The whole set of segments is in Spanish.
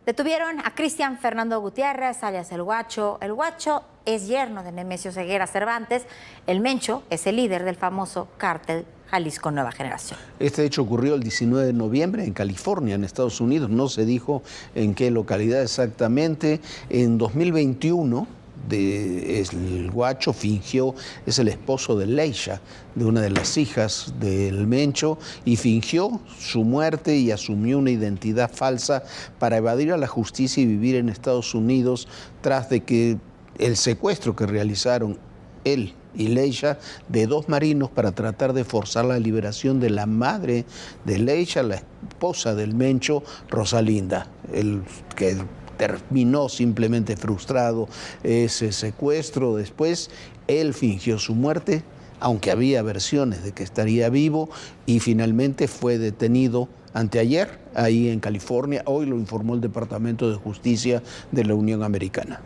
Detuvieron a Cristian Fernando Gutiérrez, alias El Guacho. El Guacho es yerno de Nemesio Ceguera Cervantes. El Mencho es el líder del famoso cártel Jalisco Nueva Generación. Este hecho ocurrió el 19 de noviembre en California, en Estados Unidos. No se dijo en qué localidad exactamente. En 2021, el Guacho fingió, es el esposo de Leisha, de una de las hijas del Mencho, y fingió su muerte y asumió una identidad falsa para evadir a la justicia y vivir en Estados Unidos tras de que el secuestro que realizaron él y Leisha de dos marinos para tratar de forzar la liberación de la madre de Leisha, la esposa del Mencho, Rosalinda, el que terminó simplemente frustrado ese secuestro. Después él fingió su muerte, aunque había versiones de que estaría vivo, y finalmente fue detenido anteayer ahí en California. Hoy lo informó el Departamento de Justicia de la Unión Americana.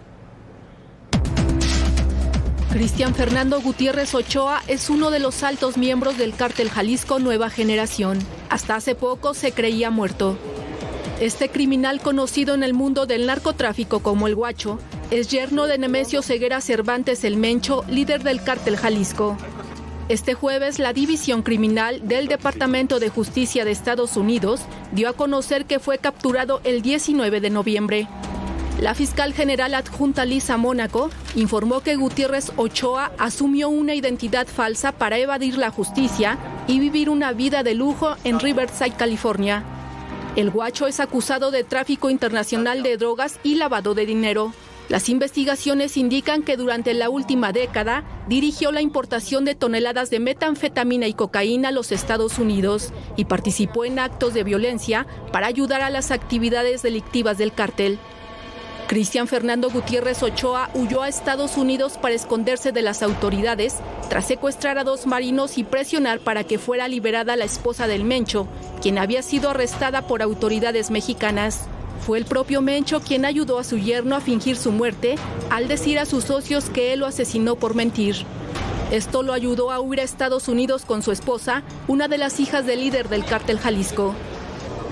Cristian Fernando Gutiérrez Ochoa es uno de los altos miembros del cártel Jalisco Nueva Generación. Hasta hace poco se creía muerto. Este criminal, conocido en el mundo del narcotráfico como El Guacho, es yerno de Nemesio Ceguera Cervantes el Mencho, líder del cártel Jalisco. Este jueves, la División Criminal del Departamento de Justicia de Estados Unidos dio a conocer que fue capturado el 19 de noviembre. La fiscal general adjunta Lisa Mónaco informó que Gutiérrez Ochoa asumió una identidad falsa para evadir la justicia y vivir una vida de lujo en Riverside, California. El Guacho es acusado de tráfico internacional de drogas y lavado de dinero. Las investigaciones indican que durante la última década dirigió la importación de toneladas de metanfetamina y cocaína a los Estados Unidos y participó en actos de violencia para ayudar a las actividades delictivas del cártel. Cristian Fernando Gutiérrez Ochoa huyó a Estados Unidos para esconderse de las autoridades tras secuestrar a dos marinos y presionar para que fuera liberada la esposa del Mencho, quien había sido arrestada por autoridades mexicanas. Fue el propio Mencho quien ayudó a su yerno a fingir su muerte al decir a sus socios que él lo asesinó por mentir. Esto lo ayudó a huir a Estados Unidos con su esposa, una de las hijas del líder del cártel Jalisco.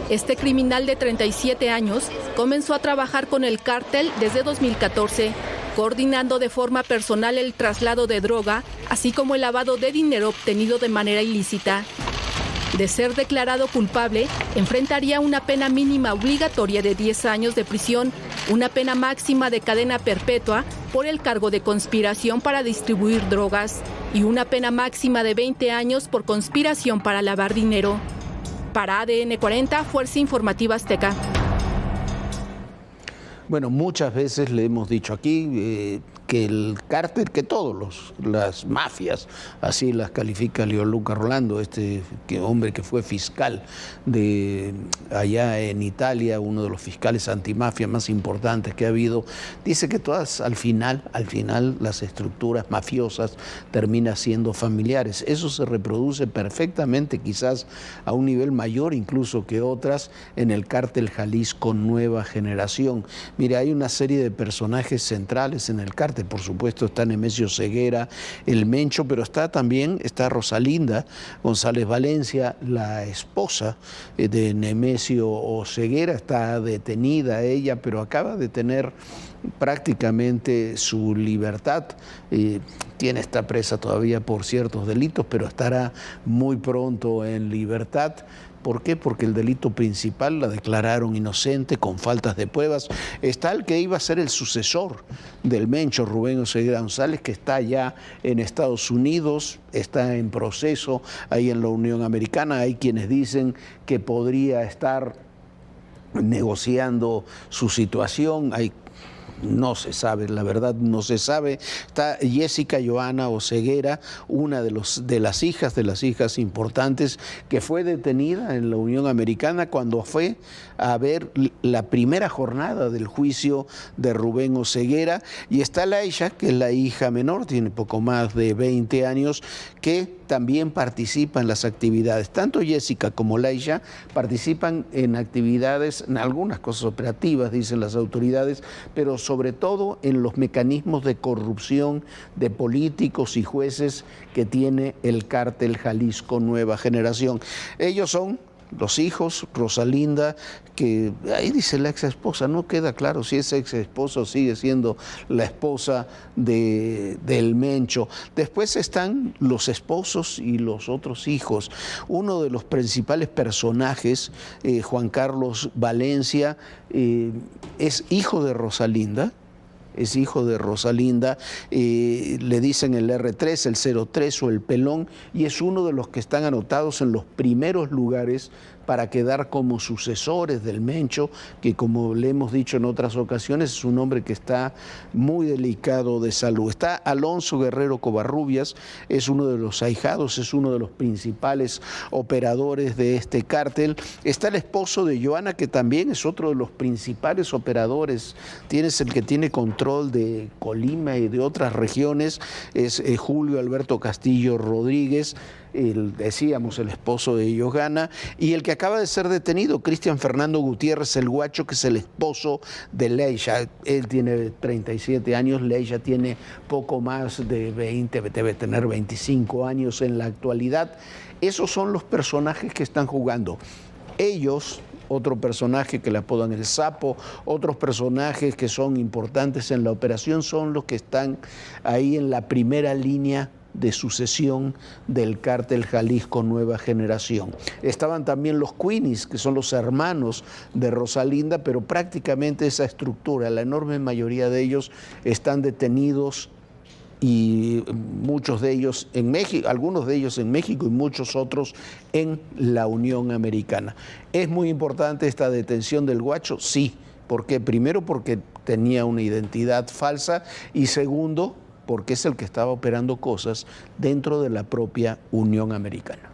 Este criminal de 37 años comenzó a trabajar con el cártel desde 2014, coordinando de forma personal el traslado de droga, así como el lavado de dinero obtenido de manera ilícita. De ser declarado culpable, enfrentaría una pena mínima obligatoria de 10 años de prisión, una pena máxima de cadena perpetua por el cargo de conspiración para distribuir drogas y una pena máxima de 20 años por conspiración para lavar dinero. Para ADN 40, Fuerza Informativa Azteca. Bueno, muchas veces le hemos dicho aquí que el cártel, que las mafias, así las califica Leoluca Rolando, hombre que fue fiscal de allá en Italia, uno de los fiscales antimafia más importantes que ha habido, dice que todas al final las estructuras mafiosas terminan siendo familiares. Eso se reproduce perfectamente, quizás a un nivel mayor incluso que otras, en el cártel Jalisco Nueva Generación. Mira, hay una serie de personajes centrales en el cártel. Por supuesto está Nemesio Ceguera, el Mencho, pero está Rosalinda González Valencia, la esposa de Nemesio Ceguera. Está detenida ella, pero acaba de tener prácticamente su libertad. Está presa todavía por ciertos delitos, pero estará muy pronto en libertad. ¿Por qué? Porque el delito principal la declararon inocente con faltas de pruebas. Está el que iba a ser el sucesor del Mencho, Rubén Ceguera González, que está ya en Estados Unidos, está en proceso ahí en la Unión Americana. Hay quienes dicen que podría estar negociando su situación. No se sabe, la verdad no se sabe. Está Jessica Joana Oceguera, una de las hijas importantes, que fue detenida en la Unión Americana cuando fue a ver la primera jornada del juicio de Rubén Oceguera. Y está Leisha, que es la hija menor, tiene poco más de 20 años, que también participa en las actividades. Tanto Jessica como Leisha participan en actividades, en algunas cosas operativas, dicen las autoridades, pero sobre todo en los mecanismos de corrupción de políticos y jueces que tiene el cártel Jalisco Nueva Generación. Ellos son los hijos, Rosalinda, que ahí dice la ex esposa, no queda claro si es ex esposa o sigue siendo la esposa del Mencho. Después están los esposos y los otros hijos. Uno de los principales personajes, Juan Carlos Valencia, es hijo de Rosalinda. Es hijo de Rosalinda, le dicen el R3, el 03 o el Pelón, y es uno de los que están anotados en los primeros lugares para quedar como sucesores del Mencho, que como le hemos dicho en otras ocasiones, es un hombre que está muy delicado de salud. Está Alonso Guerrero Covarrubias, es uno de los ahijados, es uno de los principales operadores de este cártel. Está el esposo de Joana, que también es otro de los principales operadores, es el que tiene control de Colima y de otras regiones, es Julio Alberto Castillo Rodríguez, decíamos el esposo de Joana, y el que acaba de ser detenido, Cristian Fernando Gutiérrez el Guacho, que es el esposo de Leisha. Él tiene 37 años, Leisha tiene poco más de 20, debe tener 25 años en la actualidad. Esos son los personajes que están jugando. Ellos, otro personaje que le apodan el Sapo, otros personajes que son importantes en la operación, son los que están ahí en la primera línea de sucesión del cártel Jalisco Nueva Generación. Estaban también los Queenies, que son los hermanos de Rosalinda, pero prácticamente esa estructura, la enorme mayoría de ellos están detenidos, y muchos de ellos en México, algunos de ellos en México y muchos otros en la Unión Americana. ¿Es muy importante esta detención del Guacho? Sí. ¿Por qué? Primero, porque tenía una identidad falsa, y segundo, porque es el que estaba operando cosas dentro de la propia Unión Americana.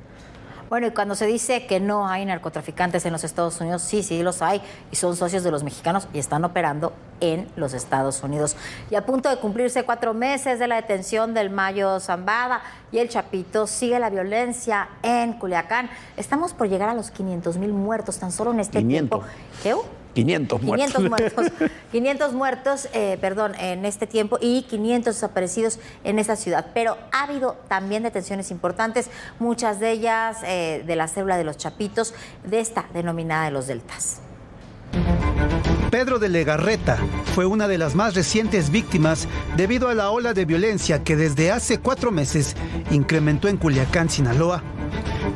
Bueno, y cuando se dice que no hay narcotraficantes en los Estados Unidos, sí, sí los hay, y son socios de los mexicanos y están operando en los Estados Unidos. Y a punto de cumplirse 4 meses de la detención del Mayo Zambada y el Chapito, sigue la violencia en Culiacán. Estamos por llegar a los 500,000 muertos tan solo en este tiempo. ¿Qué? 500 muertos. 500 muertos, en este tiempo, y 500 desaparecidos en esa ciudad. Pero ha habido también detenciones importantes, muchas de ellas de la célula de los Chapitos, de esta denominada de los Deltas. Pedro de Legarreta fue una de las más recientes víctimas debido a la ola de violencia que desde hace 4 meses incrementó en Culiacán, Sinaloa.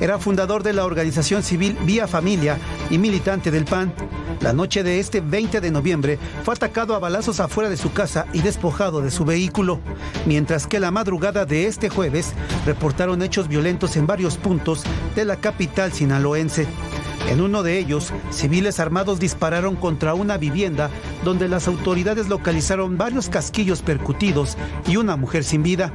Era fundador de la organización civil Vía Familia y militante del PAN. La noche de este 20 de noviembre fue atacado a balazos afuera de su casa y despojado de su vehículo, mientras que la madrugada de este jueves reportaron hechos violentos en varios puntos de la capital sinaloense. En uno de ellos, civiles armados dispararon contra una vivienda donde las autoridades localizaron varios casquillos percutidos y una mujer sin vida.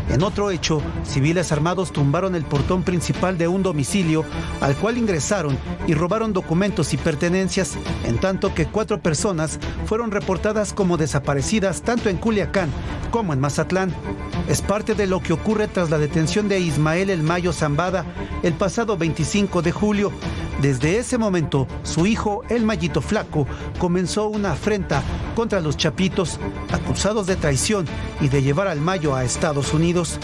En otro hecho, civiles armados tumbaron el portón principal de un domicilio al cual ingresaron y robaron documentos y pertenencias, en tanto que 4 personas fueron reportadas como desaparecidas tanto en Culiacán como en Mazatlán. Es parte de lo que ocurre tras la detención de Ismael El Mayo Zambada el pasado 25 de julio. Desde ese momento, su hijo, el Mayito Flaco, comenzó una afrenta contra los Chapitos, acusados de traición y de llevar al Mayo a Estados Unidos.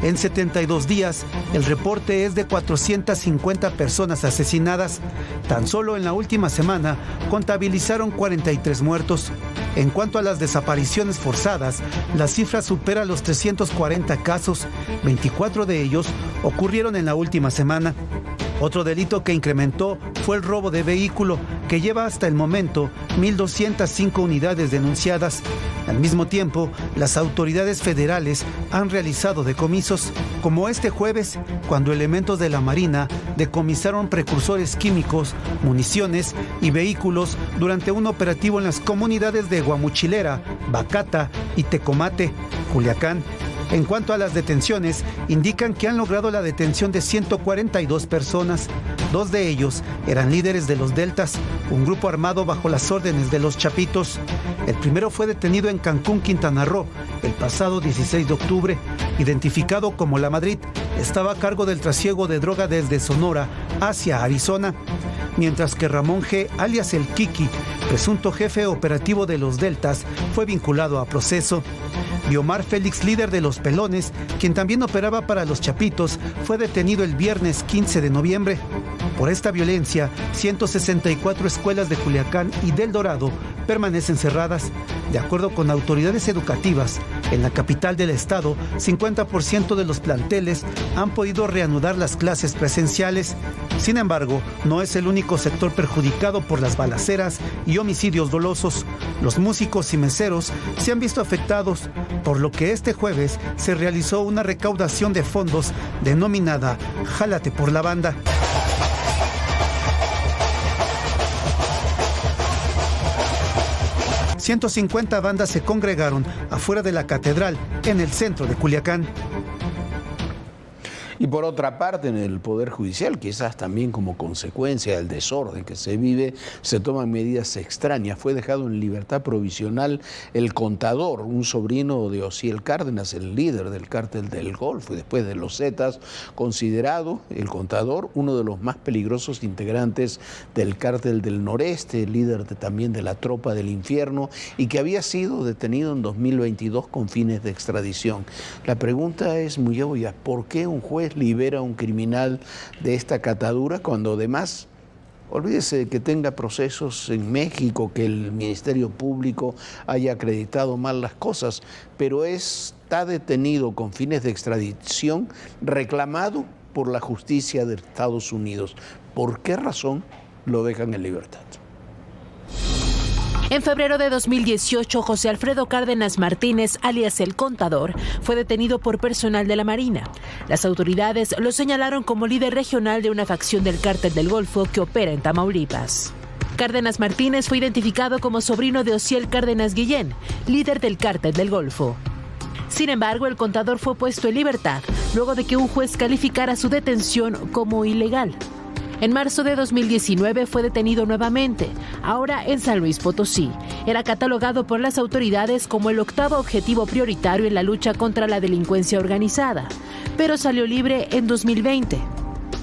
En 72 días, el reporte es de 450 personas asesinadas. Tan solo en la última semana, contabilizaron 43 muertos. En cuanto a las desapariciones forzadas, la cifra supera los 340 casos. 24 de ellos ocurrieron en la última semana. Otro delito que incrementó fue el robo de vehículo, que lleva hasta el momento 1,205 unidades denunciadas. Al mismo tiempo, las autoridades federales han realizado decomisos, como este jueves, cuando elementos de la Marina decomisaron precursores químicos, municiones y vehículos durante un operativo en las comunidades de Guamuchilera, Bacata y Tecomate, Culiacán. En cuanto a las detenciones, indican que han logrado la detención de 142 personas. 2 de ellos eran líderes de los Deltas, un grupo armado bajo las órdenes de los Chapitos. El primero fue detenido en Cancún, Quintana Roo, el pasado 16 de octubre. Identificado como La Madrid, estaba a cargo del trasiego de droga desde Sonora hacia Arizona. Mientras que Ramón G., alias El Kiki, presunto jefe operativo de los Deltas, fue vinculado a proceso. y Omar Félix, líder de Los Pelones, quien también operaba para Los Chapitos, fue detenido el viernes 15 de noviembre. Por esta violencia, 164 escuelas de Culiacán y del Dorado permanecen cerradas. De acuerdo con autoridades educativas, en la capital del estado, 50% de los planteles han podido reanudar las clases presenciales. Sin embargo, no es el único sector perjudicado por las balaceras y homicidios dolosos. Los músicos y meseros se han visto afectados, por lo que este jueves se realizó una recaudación de fondos denominada Jálate por la Banda. ...150 bandas se congregaron afuera de la catedral en el centro de Culiacán. Y por otra parte, en el Poder Judicial, quizás también como consecuencia del desorden que se vive, se toman medidas extrañas. Fue dejado en libertad provisional el contador, un sobrino de Osiel Cárdenas, el líder del cártel del Golfo, y después de los Zetas, considerado el contador uno de los más peligrosos integrantes del cártel del Noreste, líder también de la Tropa del Infierno, y que había sido detenido en 2022 con fines de extradición. La pregunta es muy obvia: ¿por qué un juez libera a un criminal de esta catadura cuando además, olvídese de que tenga procesos en México, que el Ministerio Público haya acreditado mal las cosas, pero está detenido con fines de extradición, reclamado por la justicia de Estados Unidos? ¿Por qué razón lo dejan en libertad? En febrero de 2018, José Alfredo Cárdenas Martínez, alias El Contador, fue detenido por personal de la Marina. Las autoridades lo señalaron como líder regional de una facción del Cártel del Golfo que opera en Tamaulipas. Cárdenas Martínez fue identificado como sobrino de Osiel Cárdenas Guillén, líder del Cártel del Golfo. Sin embargo, el contador fue puesto en libertad luego de que un juez calificara su detención como ilegal. En marzo de 2019 fue detenido nuevamente, ahora en San Luis Potosí. Era catalogado por las autoridades como el 8º objetivo prioritario en la lucha contra la delincuencia organizada, pero salió libre en 2020.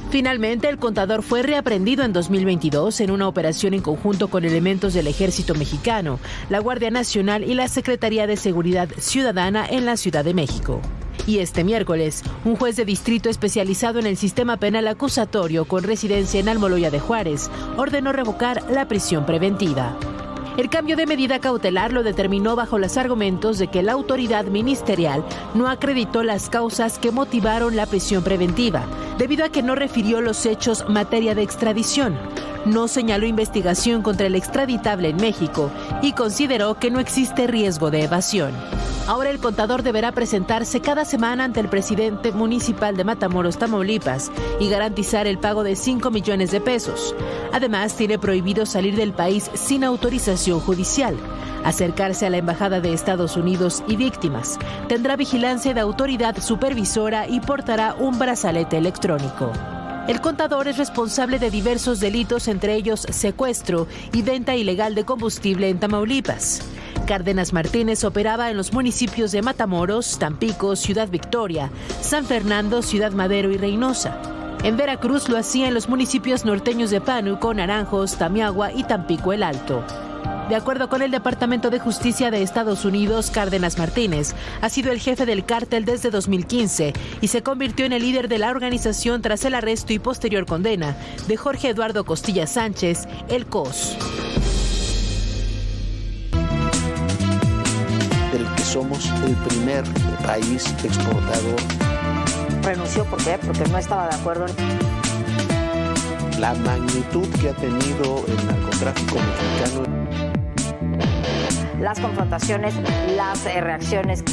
Finalmente, el contador fue reaprendido en 2022 en una operación en conjunto con elementos del Ejército Mexicano, la Guardia Nacional y la Secretaría de Seguridad Ciudadana en la Ciudad de México. Y este miércoles, un juez de distrito especializado en el sistema penal acusatorio con residencia en Almoloya de Juárez ordenó revocar la prisión preventiva. El cambio de medida cautelar lo determinó bajo los argumentos de que la autoridad ministerial no acreditó las causas que motivaron la prisión preventiva, debido a que no refirió los hechos materia de extradición, no señaló investigación contra el extraditable en México y consideró que no existe riesgo de evasión. Ahora el contador deberá presentarse cada semana ante el presidente municipal de Matamoros, Tamaulipas, y garantizar el pago de 5 millones de pesos. Además, tiene prohibido salir del país sin autorización judicial, acercarse a la Embajada de Estados Unidos y víctimas. Tendrá vigilancia de autoridad supervisora y portará un brazalete electrónico. El contador es responsable de diversos delitos, entre ellos secuestro y venta ilegal de combustible en Tamaulipas. Cárdenas Martínez operaba en los municipios de Matamoros, Tampico, Ciudad Victoria, San Fernando, Ciudad Madero y Reynosa. En Veracruz lo hacía en los municipios norteños de Pánuco, Naranjos, Tamiagua y Tampico el Alto. De acuerdo con el Departamento de Justicia de Estados Unidos, Cárdenas Martínez ha sido el jefe del cártel desde 2015 y se convirtió en el líder de la organización tras el arresto y posterior condena de Jorge Eduardo Costilla Sánchez, el COS. Del que somos el primer país exportador. Renunció, ¿por qué? Porque no estaba de acuerdo en la magnitud que ha tenido el narcotráfico mexicano. Las confrontaciones, las reacciones.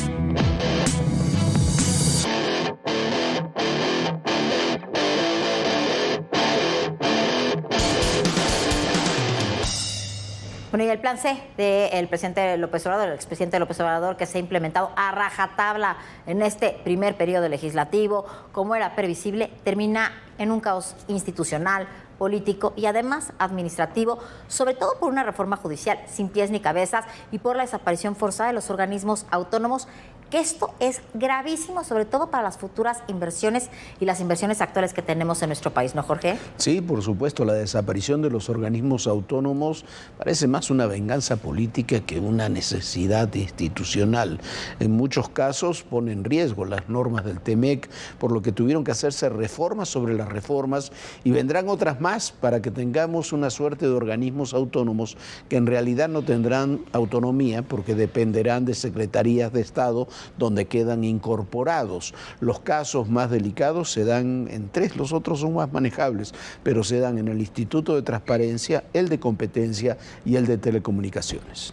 Bueno, y el plan C del presidente López Obrador, el expresidente López Obrador, que se ha implementado a rajatabla en este primer periodo legislativo, como era previsible, termina en un caos institucional, político y además administrativo, sobre todo por una reforma judicial sin pies ni cabezas y por la desaparición forzada de los organismos autónomos que esto es gravísimo, sobre todo para las futuras inversiones y las inversiones actuales que tenemos en nuestro país, ¿no, Jorge? Sí, por supuesto, la desaparición de los organismos autónomos parece más una venganza política que una necesidad institucional. En muchos casos pone en riesgo las normas del TEMEC, por lo que tuvieron que hacerse reformas sobre las reformas y vendrán otras más para que tengamos una suerte de organismos autónomos que en realidad no tendrán autonomía porque dependerán de secretarías de Estado donde quedan incorporados. Los casos más delicados se dan en 3, los otros son más manejables, pero se dan en el Instituto de Transparencia, el de Competencia y el de Telecomunicaciones.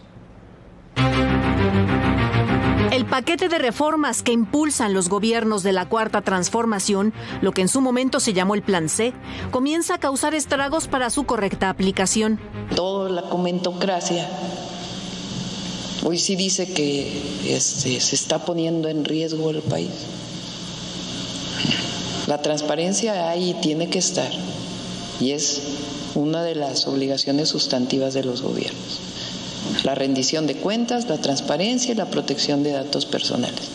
El paquete de reformas que impulsan los gobiernos de la Cuarta Transformación, lo que en su momento se llamó el Plan C, comienza a causar estragos para su correcta aplicación. Toda la comentocracia hoy sí dice que se está poniendo en riesgo el país. La transparencia ahí tiene que estar y es una de las obligaciones sustantivas de los gobiernos. La rendición de cuentas, la transparencia y la protección de datos personales.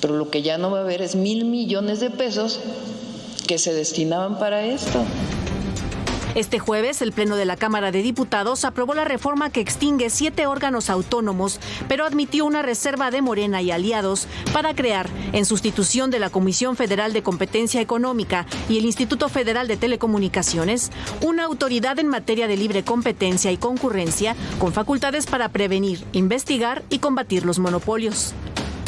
Pero lo que ya no va a haber es 1,000 millones de pesos que se destinaban para esto. Este jueves, el Pleno de la Cámara de Diputados aprobó la reforma que extingue 7 órganos autónomos, pero admitió una reserva de Morena y aliados para crear, en sustitución de la Comisión Federal de Competencia Económica y el Instituto Federal de Telecomunicaciones, una autoridad en materia de libre competencia y concurrencia con facultades para prevenir, investigar y combatir los monopolios.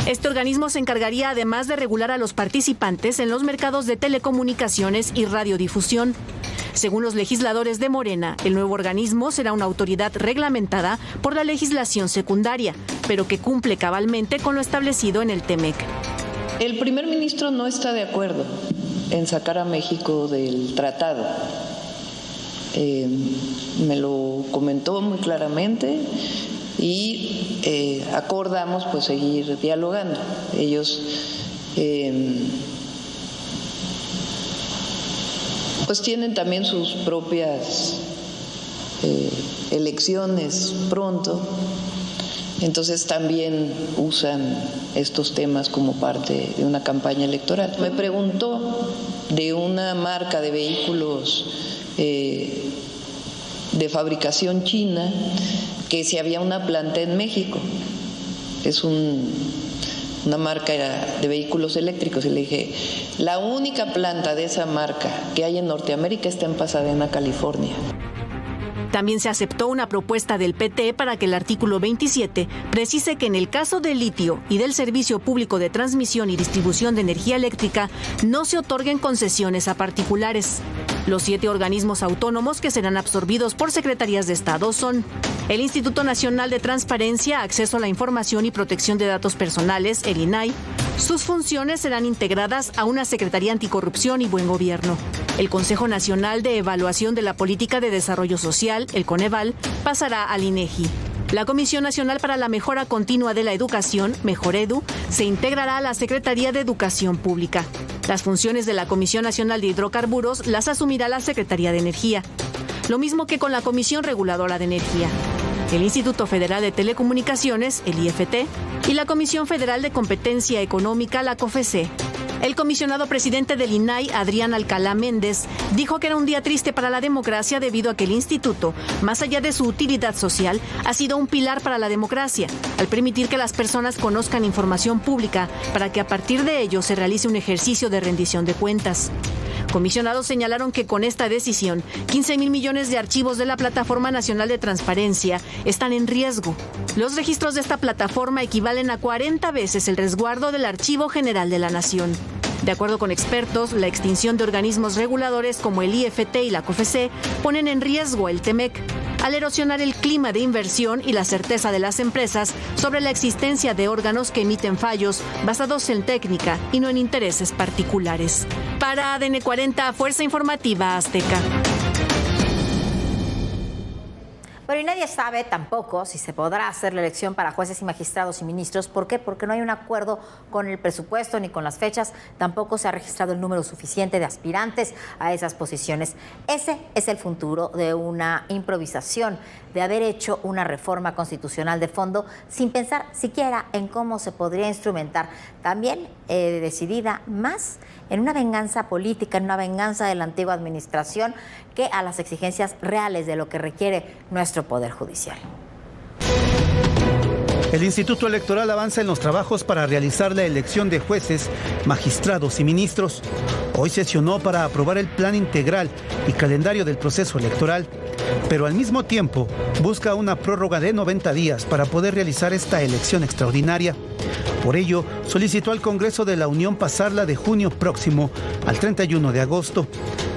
Este organismo se encargaría además de regular a los participantes en los mercados de telecomunicaciones y radiodifusión. Según los legisladores de Morena, el nuevo organismo será una autoridad reglamentada por la legislación secundaria, pero que cumple cabalmente con lo establecido en el TEMEC. El primer ministro no está de acuerdo en sacar a México del tratado. Me lo comentó muy claramente y acordamos pues seguir dialogando. Ellos pues tienen también sus propias elecciones pronto, entonces también usan estos temas como parte de una campaña electoral. Me preguntó de una marca de vehículos de fabricación china que si había una planta en México. Es una marca de vehículos eléctricos y le dije, la única planta de esa marca que hay en Norteamérica está en Pasadena, California. También se aceptó una propuesta del PT para que el artículo 27 precise que en el caso del litio y del servicio público de transmisión y distribución de energía eléctrica no se otorguen concesiones a particulares. Los 7 organismos autónomos que serán absorbidos por secretarías de Estado son el Instituto Nacional de Transparencia, Acceso a la Información y Protección de Datos Personales, el INAI. Sus funciones serán integradas a una Secretaría Anticorrupción y Buen Gobierno. El Consejo Nacional de Evaluación de la Política de Desarrollo Social, el Coneval, pasará al INEGI. La Comisión Nacional para la Mejora Continua de la Educación, Mejoredu, se integrará a la Secretaría de Educación Pública. Las funciones de la Comisión Nacional de Hidrocarburos las asumirá la Secretaría de Energía. Lo mismo que con la Comisión Reguladora de Energía. El Instituto Federal de Telecomunicaciones, el IFT, y la Comisión Federal de Competencia Económica, la COFECE. El comisionado presidente del INAI, Adrián Alcalá Méndez, dijo que era un día triste para la democracia debido a que el instituto, más allá de su utilidad social, ha sido un pilar para la democracia, al permitir que las personas conozcan información pública para que a partir de ello se realice un ejercicio de rendición de cuentas. Comisionados señalaron que con esta decisión, 15,000 millones de archivos de la Plataforma Nacional de Transparencia están en riesgo. Los registros de esta plataforma equivalen a 40 veces el resguardo del Archivo General de la Nación. De acuerdo con expertos, la extinción de organismos reguladores como el IFT y la COFECE ponen en riesgo el TEMEC, al erosionar el clima de inversión y la certeza de las empresas sobre la existencia de órganos que emiten fallos basados en técnica y no en intereses particulares. Para ADN 40, Fuerza Informativa Azteca. Bueno, y nadie sabe tampoco si se podrá hacer la elección para jueces y magistrados y ministros. ¿Por qué? Porque no hay un acuerdo con el presupuesto ni con las fechas. Tampoco se ha registrado el número suficiente de aspirantes a esas posiciones. Ese es el futuro de una improvisación, de haber hecho una reforma constitucional de fondo sin pensar siquiera en cómo se podría instrumentar. También decidida más en una venganza política, en una venganza de la antigua administración, que a las exigencias reales de lo que requiere nuestro Poder Judicial. El Instituto Electoral avanza en los trabajos para realizar la elección de jueces, magistrados y ministros. Hoy sesionó para aprobar el plan integral y calendario del proceso electoral, pero al mismo tiempo busca una prórroga de 90 días para poder realizar esta elección extraordinaria. Por ello, solicitó al Congreso de la Unión pasarla de junio próximo al 31 de agosto.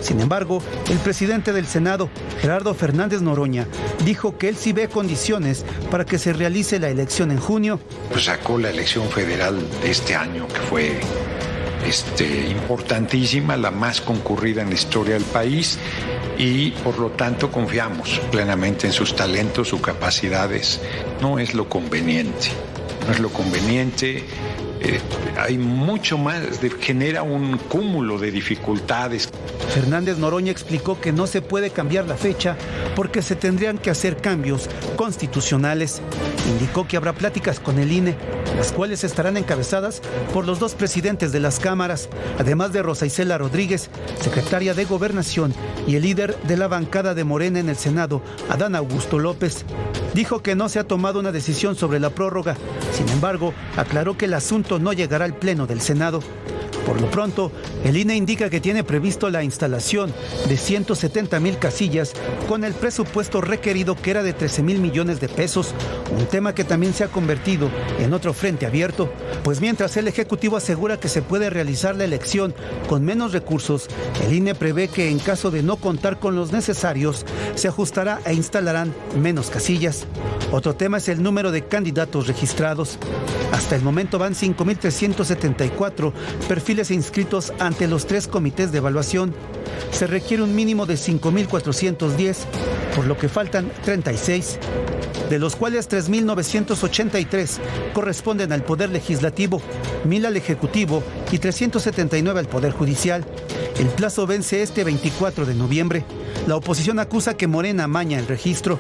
Sin embargo, el presidente del Senado, Gerardo Fernández Noroña, dijo que él sí ve condiciones para que se realice la elección en junio. Pues sacó la elección federal de este año, que fue importantísima, la más concurrida en la historia del país, y por lo tanto confiamos plenamente en sus talentos, sus capacidades. No es lo conveniente. No es lo conveniente, hay mucho más, genera un cúmulo de dificultades. Fernández Noroña explicó que no se puede cambiar la fecha porque se tendrían que hacer cambios constitucionales. Indicó que habrá pláticas con el INE, las cuales estarán encabezadas por los dos presidentes de las cámaras, además de Rosa Isela Rodríguez, secretaria de Gobernación, y el líder de la bancada de Morena en el Senado, Adán Augusto López. Dijo que no se ha tomado una decisión sobre la prórroga. Sin embargo, aclaró que el asunto no llegará al Pleno del Senado. Por lo pronto, el INE indica que tiene previsto la instalación de 170,000 casillas con el presupuesto requerido, que era de 13,000 millones de pesos, un tema que también se ha convertido en otro frente abierto, pues mientras el Ejecutivo asegura que se puede realizar la elección con menos recursos, el INE prevé que en caso de no contar con los necesarios, se ajustará e instalarán menos casillas. Otro tema es el número de candidatos registrados. Hasta el momento van 5,374 perfiles inscritos ante los 3 comités de evaluación. Se requiere un mínimo de 5,410, por lo que faltan 36, de los cuales 3,983 corresponden al Poder Legislativo, 1,000 al Ejecutivo y 379 al Poder Judicial. El plazo vence este 24 de noviembre. La oposición acusa que Morena amaña el registro.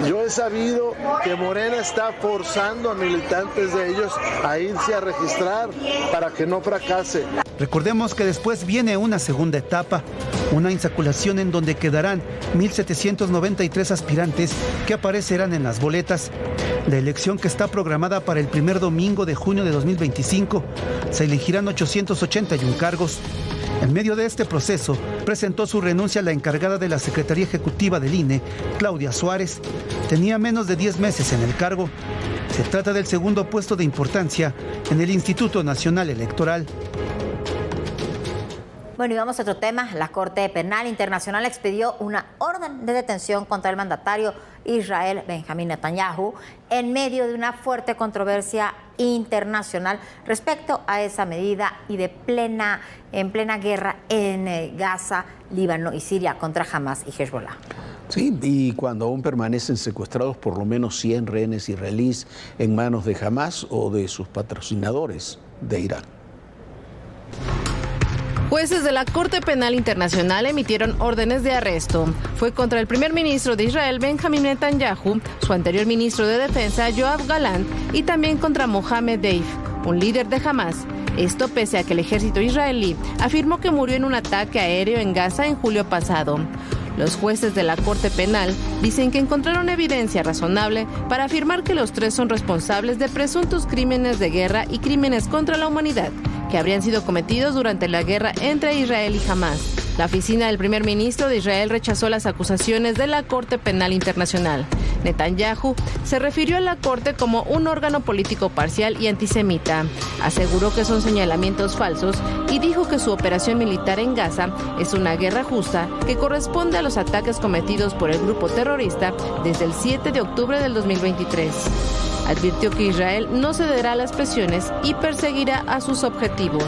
Yo he sabido que Morena está forzando a militantes de ellos a irse a registrar para que no fracase. Recordemos que después viene una segunda etapa, una insaculación en donde quedarán 1,793 aspirantes que aparecerán en las boletas. La elección, que está programada para el primer domingo de junio de 2025, se elegirán 881 cargos. En medio de este proceso, presentó su renuncia la encargada de la Secretaría Ejecutiva del INE, Claudia Suárez. Tenía menos de 10 meses en el cargo. Se trata del segundo puesto de importancia en el Instituto Nacional Electoral. Bueno, y vamos a otro tema. La Corte Penal Internacional expidió una orden de detención contra el mandatario Israel Benjamín Netanyahu en medio de una fuerte controversia internacional respecto a esa medida y en plena guerra en Gaza, Líbano y Siria contra Hamas y Hezbollah. Sí, y cuando aún permanecen secuestrados por lo menos 100 rehenes israelíes en manos de Hamas o de sus patrocinadores de Irán. Jueces de la Corte Penal Internacional emitieron órdenes de arresto. Fue contra el primer ministro de Israel, Benjamín Netanyahu, su anterior ministro de Defensa, Yoav Gallant, y también contra Mohamed Deif, un líder de Hamas. Esto pese a que el ejército israelí afirmó que murió en un ataque aéreo en Gaza en julio pasado. Los jueces de la Corte Penal dicen que encontraron evidencia razonable para afirmar que los tres son responsables de presuntos crímenes de guerra y crímenes contra la humanidad que habrían sido cometidos durante la guerra entre Israel y Hamas. La oficina del primer ministro de Israel rechazó las acusaciones de la Corte Penal Internacional. Netanyahu se refirió a la Corte como un órgano político parcial y antisemita. Aseguró que son señalamientos falsos y dijo que su operación militar en Gaza es una guerra justa que corresponde a los ataques cometidos por el grupo terrorista desde el 7 de octubre del 2023. Advirtió que Israel no cederá a las presiones y perseguirá a sus objetivos.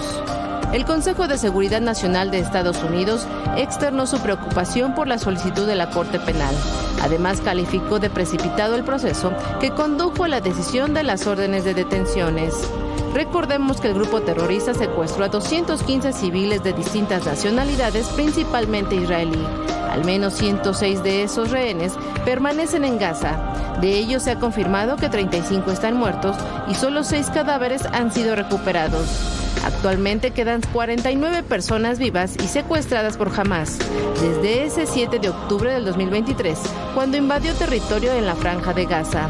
El Consejo de Seguridad Nacional de Estados Unidos externó su preocupación por la solicitud de la Corte Penal. Además, calificó de precipitado el proceso que condujo a la decisión de las órdenes de detenciones. Recordemos que el grupo terrorista secuestró a 215 civiles de distintas nacionalidades, principalmente israelí. Al menos 106 de esos rehenes permanecen en Gaza. De ellos se ha confirmado que 35 están muertos y solo 6 cadáveres han sido recuperados. Actualmente quedan 49 personas vivas y secuestradas por Hamás desde ese 7 de octubre del 2023, cuando invadió territorio en la Franja de Gaza.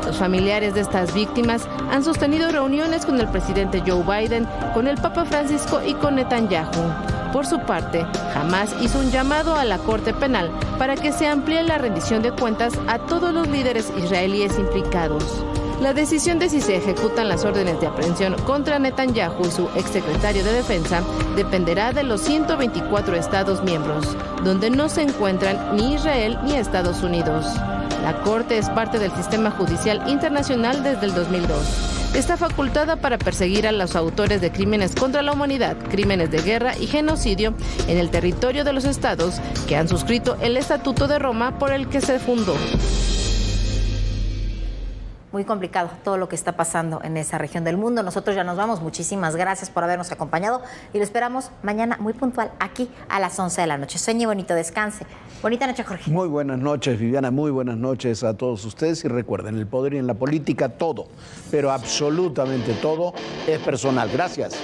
Los familiares de estas víctimas han sostenido reuniones con el presidente Joe Biden, con el Papa Francisco y con Netanyahu. Por su parte, Hamás hizo un llamado a la Corte Penal para que se amplíe la rendición de cuentas a todos los líderes israelíes implicados. La decisión de si se ejecutan las órdenes de aprehensión contra Netanyahu y su exsecretario de Defensa dependerá de los 124 Estados miembros, donde no se encuentran ni Israel ni Estados Unidos. La Corte es parte del sistema judicial internacional desde el 2002. Está facultada para perseguir a los autores de crímenes contra la humanidad, crímenes de guerra y genocidio en el territorio de los estados que han suscrito el Estatuto de Roma por el que se fundó. Muy complicado todo lo que está pasando en esa región del mundo. Nosotros ya nos vamos. Muchísimas gracias por habernos acompañado y lo esperamos mañana muy puntual aquí a las 11 de la noche. Sueñe bonito, descanse. Bonita noche, Jorge. Muy buenas noches, Viviana. Muy buenas noches a todos ustedes. Y recuerden, el poder y en la política todo, pero absolutamente todo es personal. Gracias.